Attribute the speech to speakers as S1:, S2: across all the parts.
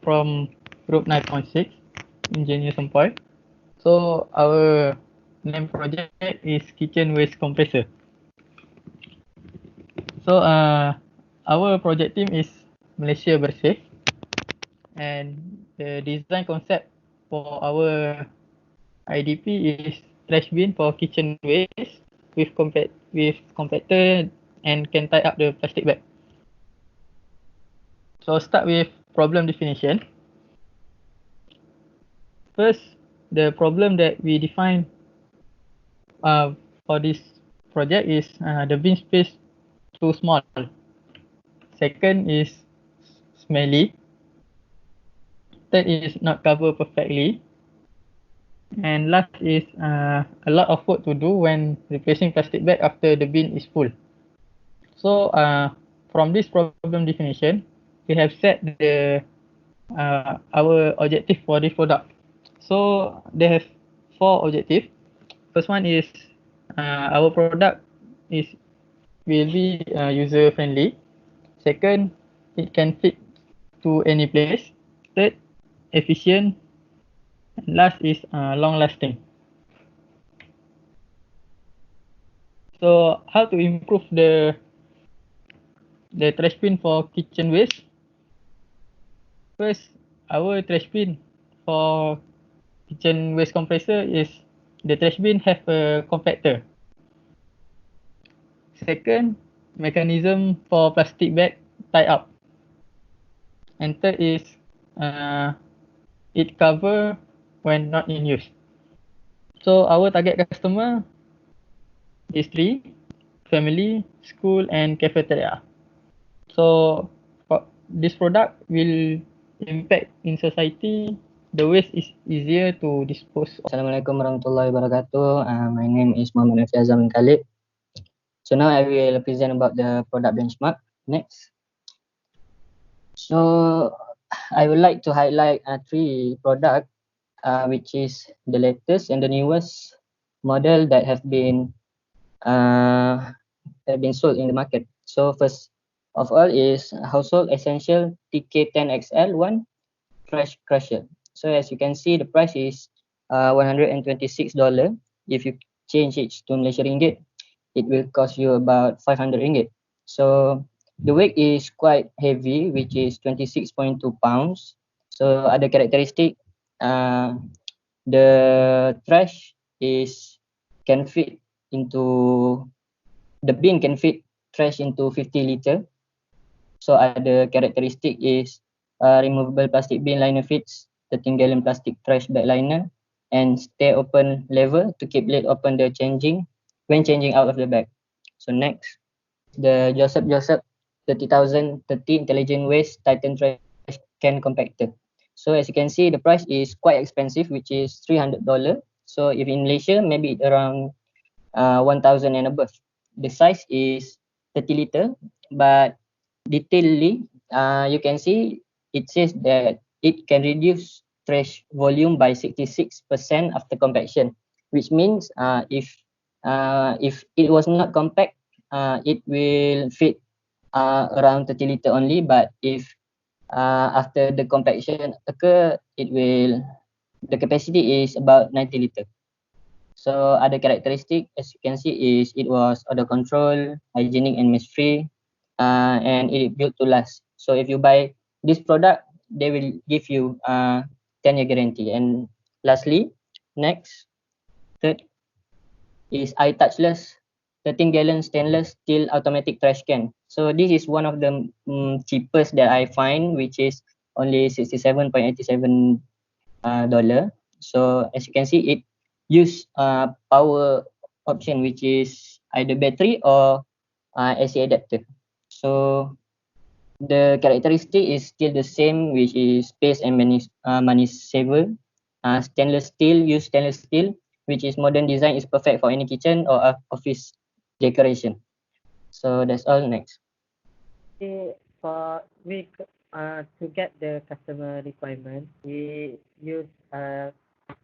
S1: from group 9.6, Engineer Sampai. So our name project is Kitchen Waste Compressor. So our project team is Malaysia Bersih, and the design concept for our IDP is trash bin for kitchen waste with compactor and can tie up the plastic bag. So start with problem definition. First, the problem that we define for this project is the bin space too small. Second is smelly. Third is not covered perfectly. And last is a lot of work to do when replacing plastic bag after the bin is full. So from this problem definition, we have set the our objective for this product. So they have 4 objectives. First one is our product is will be user friendly. Second, it can fit to any place. Third, efficient. And last is long lasting. So how to improve the trash bin for kitchen waste? First, our trash bin for kitchen waste compressor is the trash bin have a compactor. Second, mechanism for plastic bag tie up. And third is it cover when not in use. So our target customer is 3: family, school, and cafeteria. So this product will impact in society. The waste is easier to dispose of.
S2: Assalamualaikum warahmatullahi wabarakatuh. My name is Muhammad Nafi Azam Khalid. So now I will present about the product benchmark. Next. So I would like to highlight 3 products, which is the latest and the newest model that have been sold in the market. So first of all is household essential TK10XL1 trash crusher. So as you can see, the price is $126. If you change it to Malaysian ringgit, it will cost you about 500 ringgit. So the weight is quite heavy, which is 26.2 pounds. So other characteristic, the trash can fit into the bin can fit trash into 50 liter. So other characteristic is removable plastic bin liner fits 13-gallon plastic trash bag liner and stay open lever to keep lid open when changing out of the bag. So next, the Joseph 30,030 intelligent waste Titan trash can compactor. So as you can see, the price is quite expensive, which is $300. So if in Malaysia, maybe around 1,000 and above. The size is 30 liter, but detailedly, you can see it says that it can reduce trash volume by 66% after compaction, which means if it was not compact, it will fit around 30 liter only, but if after the compaction occur, the capacity is about 90 liter. So other characteristic, as you can see, is it was auto control, hygienic and mess free, and it built to last. So if you buy this product, they will give you 10-year guarantee. And lastly, third is eye touchless 13-gallon stainless steel automatic trash can. So this is one of the cheapest that I find, which is only $67.87. So as you can see, it use power option, which is either battery or AC adapter. So the characteristic is still the same, which is space and money saver. Stainless steel, which is modern design, is perfect for any kitchen or office decoration. So that's all. Next.
S3: To get the customer requirement, we use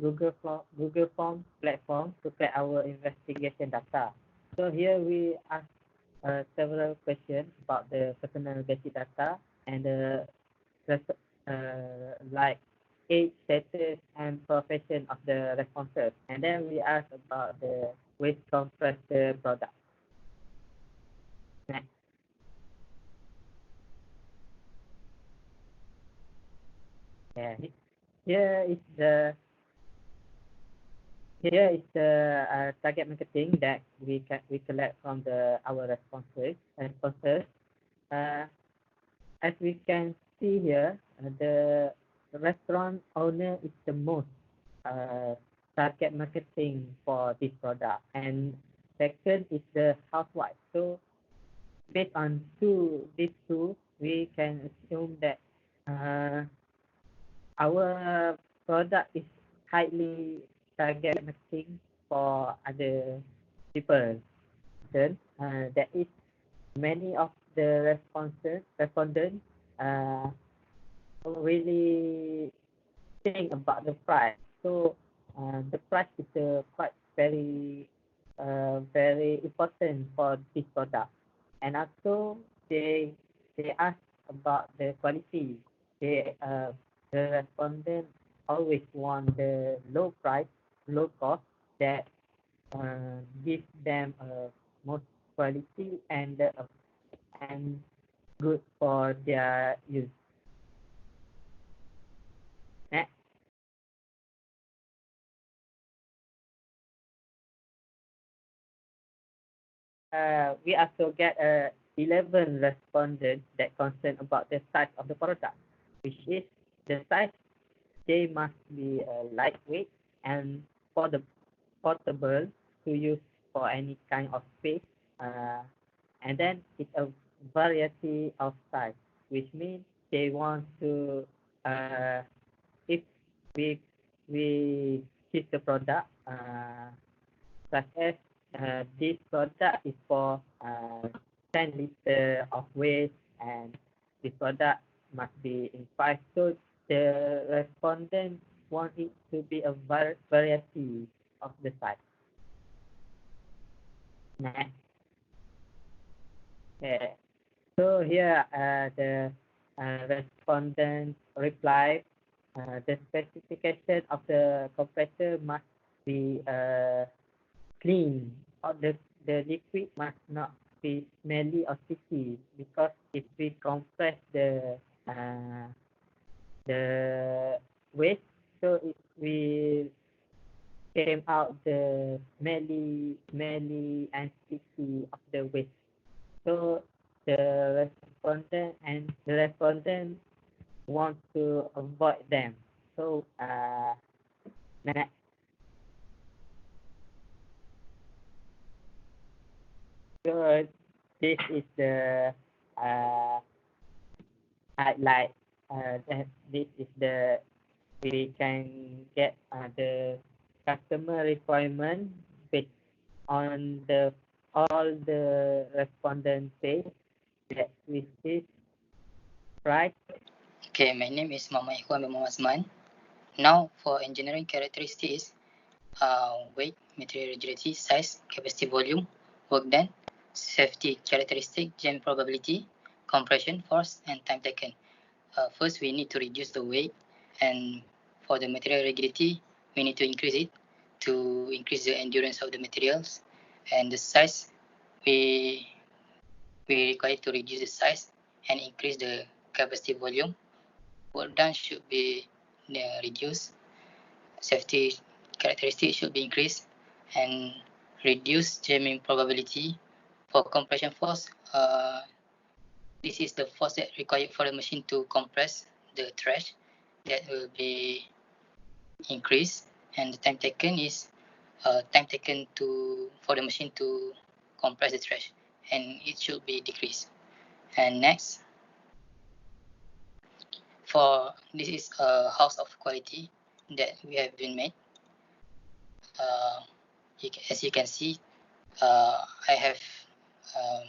S3: Google Form platform to get our investigation data. So here we ask several questions about the personal basic data and the like age, status, and profession of the responders. And then we ask about the waste compressor product. Next. Yeah. Here is the target marketing that we collect from our responses. Uh, as we can see here, the restaurant owner is the most uh, target marketing for this product, and second is the housewife. So based on these two, we can assume that uh, our product is highly target marketing for other people. Then there is many of the respondents uh, really think about the price. So the price is quite very important for this product. And also they ask about the quality. The respondent always want the low price, low cost that gives them most quality and good for their use. Next. We also get 11 respondents that concern about the size of the product, which is the size. They must be lightweight and portable to use for any kind of space. Uh, and then it's a variety of size, which means they want to if we we choose the product such as this product is for 10 liter of waste, and this product must be in price. So the respondent want it to be a variety of the size. Next. Okay. So here the respondent reply the specification of the compressor must be clean, or the liquid must not be smelly or sticky, because if we compress the waste, so it will came out the smelly and sticky of the waste. So the respondent want to avoid them. So next. So this is the uh, highlight. This is the we can get the customer requirement based on the all the respondent say that with this price.
S4: Okay, my name is Muhammad Ikhwan bin Muhammad Azman. Now for engineering characteristics, weight, material rigidity, size, capacity, volume, work done, safety characteristic, jam probability, compression force, and time taken. First, we need to reduce the weight, and for the material rigidity, we need to increase it to increase the endurance of the materials. And the size, we require to reduce the size and increase the capacity volume. Work done should be reduced. Safety characteristics should be increased and reduce jamming probability. For compression force, this is the force that required for the machine to compress the trash, that will be increased, and the time taken is time taken for the machine to compress the trash, and it should be decreased. And next, for this is a house of quality that we have been made. As you can see, I have um,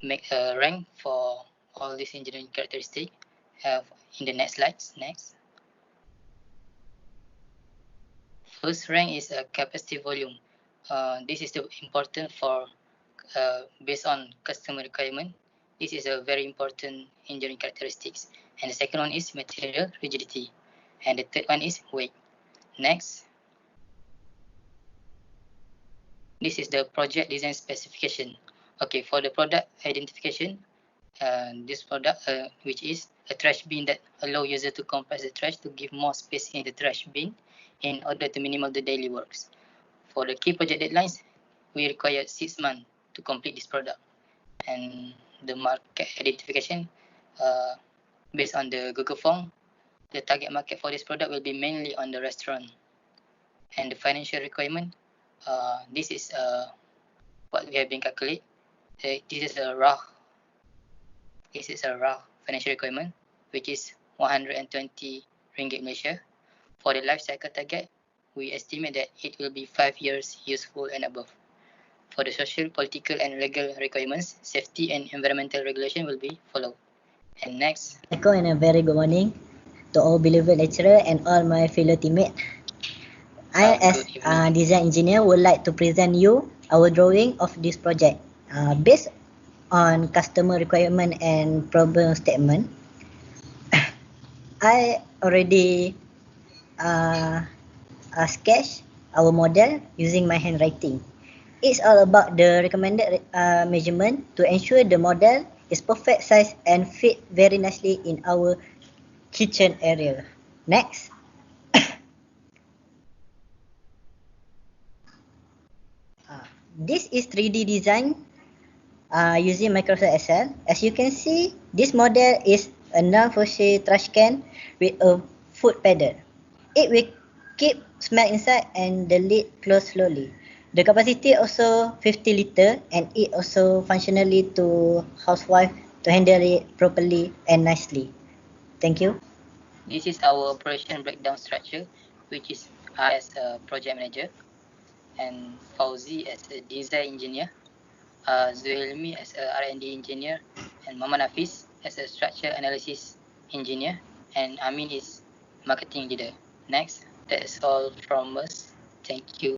S4: make a rank for all these engineering characteristics in the next slides. Next. First rank is a capacity volume. This is the important for based on customer requirement. This is a very important engineering characteristics. and the second one is material rigidity, and the third one is weight. Next, this is the project design specification. Okay, for the product identification, this product, which is a trash bin that allow user to compress the trash to give more space in the trash bin in order to minimize the daily works. For the key project deadlines, we require 6 months to complete this product. And the market identification, based on the Google form, the target market for this product will be mainly on the restaurant. And the financial requirement, this is what we have been calculate. This is a raw financial requirement, which is 120 ringgit Malaysia. For the life cycle target, we estimate that it will be 5 years useful and above. For the social, political, and legal requirements, safety and environmental regulation will be followed. And next,
S5: And a very good morning to all beloved lecturer and all my fellow teammates. I, as
S4: good
S5: a
S4: evening.
S5: design engineer, would like to present you our drawing of this project. Based on customer requirement and problem statement, I already sketch our model using my handwriting. It's all about the recommended measurement to ensure the model is perfect size and fit very nicely in our kitchen area. Next. This is 3D design using Microsoft Excel. As you can see, this model is a non-faucet trash can with a foot pedal. It will keep smell inside and the lid close slowly. The capacity also 50 liter and it also functionally to housewife to handle it properly and nicely. Thank you.
S4: This is our operation breakdown structure, which is I as a project manager, and Fauzi as a design engineer, Zuelmi as a R&D engineer, and Muhammad Hafiz as a structure analysis engineer, and Amin is marketing leader. Next, that's all from us. Thank you.